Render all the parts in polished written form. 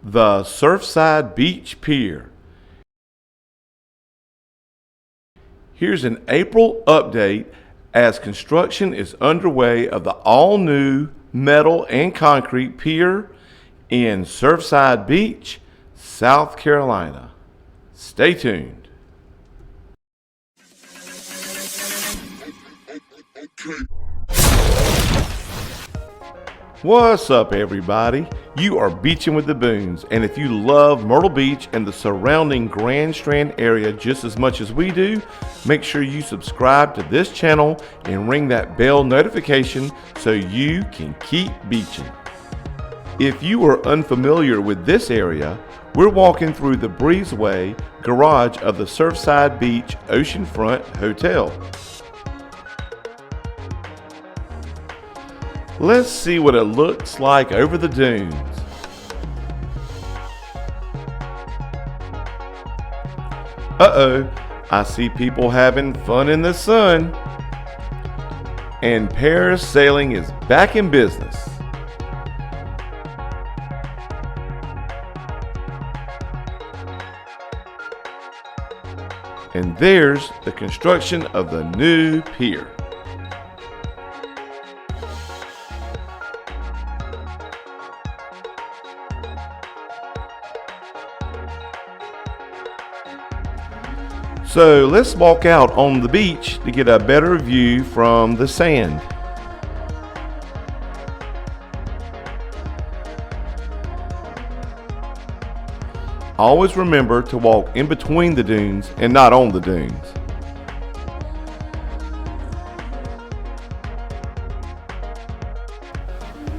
The Surfside Beach Pier. Here's an April update as construction is underway of the all-new metal and concrete pier in Surfside Beach, South Carolina. Stay tuned. What's up, everybody? You are Beachin with the Boones, and if you love Myrtle Beach and the surrounding Grand Strand area just as much as we do, make sure you subscribe to this channel and ring that bell notification so you can keep beaching. If you are unfamiliar with this area, we're walking through the breezeway garage of the Surfside Beach Oceanfront Hotel. Let's see what it looks like over the dunes. Uh-oh, I see people having fun in the sun. And parasailing is back in business. And there's the construction of the new pier. So let's walk out on the beach to get a better view from the sand. Always remember to walk in between the dunes and not on the dunes.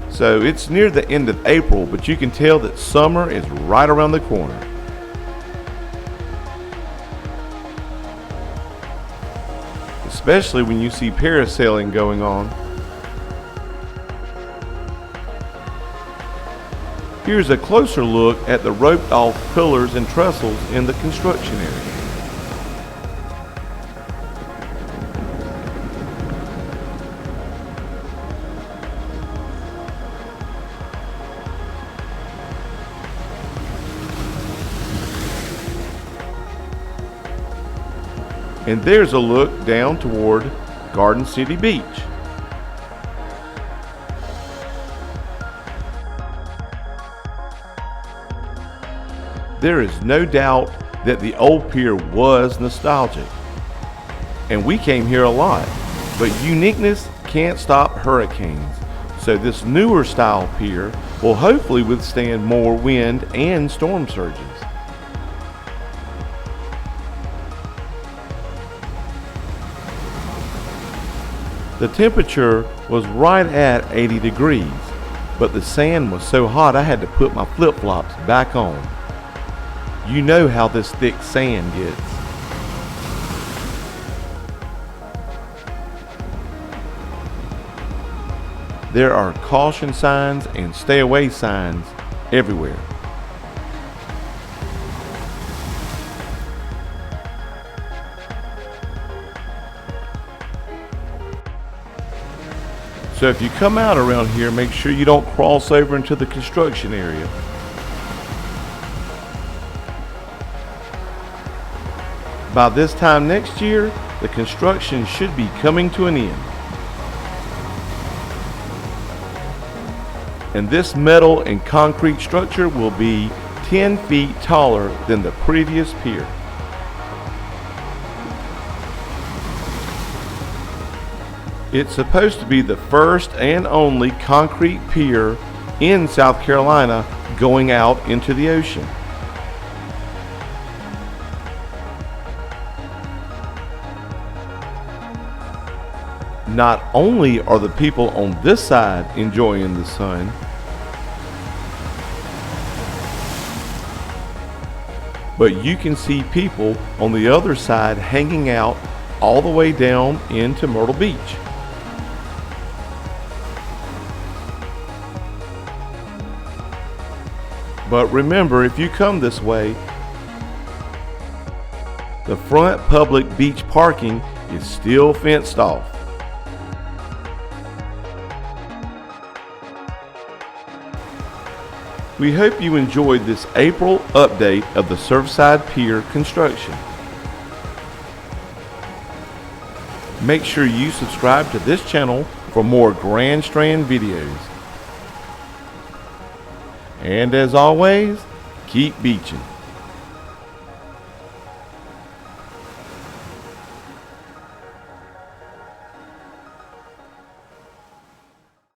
So it's near the end of April, but you can tell that summer is right around the corner. Especially when you see parasailing going on. Here's a closer look at the roped off pillars and trestles in the construction area. And there's a look down toward Garden City Beach. There is no doubt that the old pier was nostalgic, and we came here a lot, but uniqueness can't stop hurricanes, so this newer style pier will hopefully withstand more wind and storm surges. The temperature was right at 80 degrees, but the sand was so hot I had to put my flip-flops back on. You know how this thick sand gets. There are caution signs and stay away signs everywhere. So if you come out around here, make sure you don't cross over into the construction area. By this time next year, the construction should be coming to an end. And this metal and concrete structure will be 10 feet taller than the previous pier. It's supposed to be the first and only concrete pier in South Carolina going out into the ocean. Not only are the people on this side enjoying the sun, but you can see people on the other side hanging out all the way down into Myrtle Beach. But remember, if you come this way, the front public beach parking is still fenced off. We hope you enjoyed this April update of the Surfside Pier construction. Make sure you subscribe to this channel for more Grand Strand videos. And as always, keep beaching.